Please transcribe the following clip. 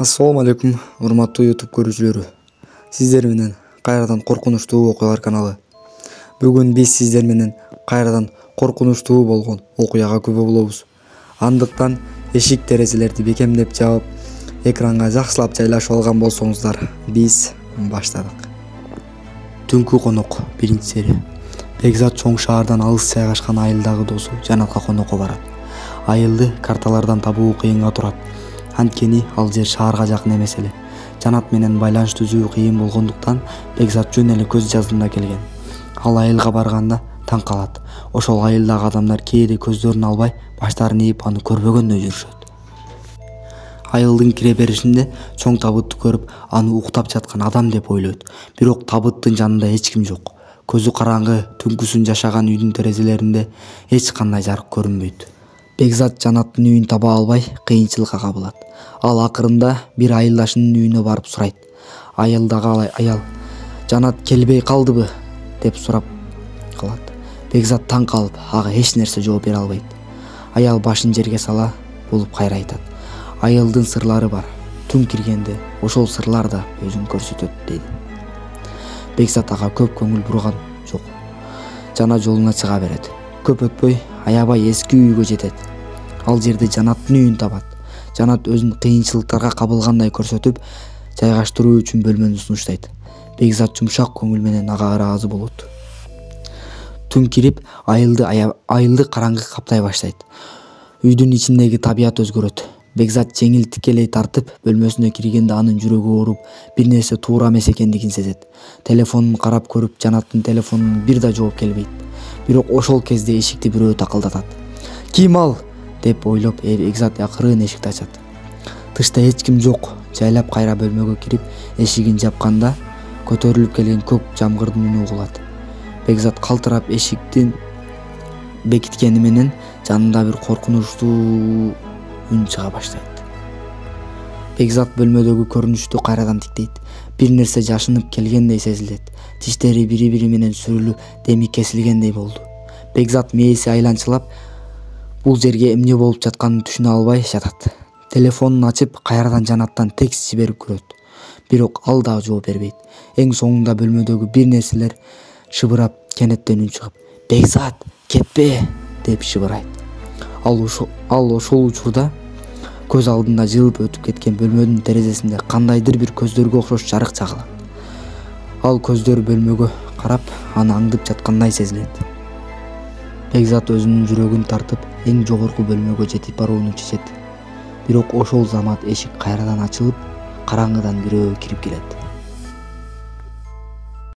Assalamu алейкум, урматтуу YouTube көрүүчүлөрү. Сиздер менен кайрадан коркунучтуу окуялар каналы. Бүгүн биз сиздер менен кайрадан коркунучтуу болгон окуяга күбө болобуз. Андыктан эшик терезелерди бекемдеп жаап, экранга жакшылап жайлашып алган болсоңуздар, биз баштадык. Түнкү конок 1-серия. Бекзат чоң шаардан алыс жайгашкан айылдагы досу Жанатка конокко барат. Айылды карталардан табуу кыйынга турат. Анткени ал жер шаарга жакын эмес эле. Жанат менен байланыш түзүү кыйын болгондуктан Бекзат жөн эле көз жаздымда келген. Ал айылга барганда таң калат. Ошол айылдагы адамдар кээде көздөрүн албай, баштарын ийип аны көрбөгөндөй жүрүшөт. Айылдын кире беришинде чоң табытты көрүп, аны уктап жаткан адам деп ойлойт. Бирок табыттын жанында эч ким жок. Көзү караңгы, түнкүсүн жашаган үйдүн терезелеринде эч кандай жарык көрүнбөйт. Бекзат Жанаттын үйүн таба албай, кыйынчылыкка кабылат. Ал акырында бир айылдашынын үйүнө барып сурайт. Айылдагы аял "Жанат келбей калдыбы?" деп сурап калат. Бекзат таң калып, ага эч нерсе жооп бере албайт. Аял башын жерге сала болуп кайра айтат. "Айылдын сырлары бар. Түн киргенде ошол сырлар да өзүн көрсөтөт" дейт. Бекзат ага көп көңүл бурган жок. Жана жолуна чыга берет. Көп өтпөй аябай эски үйгө жетет. Ал жерде Жанаттын үйүн табат. Жанат өзүн кыйынчылыктарга кабылгандай көрсөтүп, жайгаштыруу үчүн бөлмөнү сунуштайт. Бекзат жумшак көңүл менен ага ыраазы болот. Түн кирип, айылды караңгы каптай баштайт. Үйдүн ичиндеги табият өзгөрөт. Бекзат жеңил тикелей тартып, бөлмөсүнө киргенде анын жүрөгү ооруп, бир нерсе туура эмес экендигин сезет. Телефонун карап көрүп, Жанаттын телефонунан бир да жооп келбейт. Бирок ошол кезде эшикти бирөө такылдатат. "Ким ал?" деп ойлоп, Бекзат акырын эшикти ачат. Тышта эч ким жок. Жайлап кайра бөлмөгө кирип, эшигин жапканда көтөрүлүп келген көк жамгырдын үнү угулат. Бекзат калтырап эшиктин бекиткени менен жанында бир коркунучтуу үн чыга баштайт. Бекзат бөлмөдөгү көрүнүштү кайрадан тиктейт. Бир нерсе жашынып келгендей сезилет. Тиштери бири-бири менен сүрүлүп, деми кесилгендей болду. Бекзат мээси айланчылап, бул жерге эмне болуп жатканын түшүнө албай жатат. Телефонун ачып, кайрадан Жанаттан текст жиберип көрөт. Бирок ал да жооп бербейт. Эң соңунда бөлмөдөгү бир нерселер шыбырап, кенеттен үн чыгып, "Бекзат, кетпе!" деп шыбырайт. Ал ошол учурда көз алдында жылып өтүп кеткен бөлмөнүн терезесинде кандайдыр бир көздөргө окшош жарык чагылат. Ал көздөр бөлмөгө карап, аны аңдып жаткандай сезилет. Бекзат өзүнүн жүрөгүн тартып, эң жогорку бөлмөгө жетип барууну чечет. Бирок ошол замат эшик кайрадан ачылып, караңгыдан бирөө кирип келет.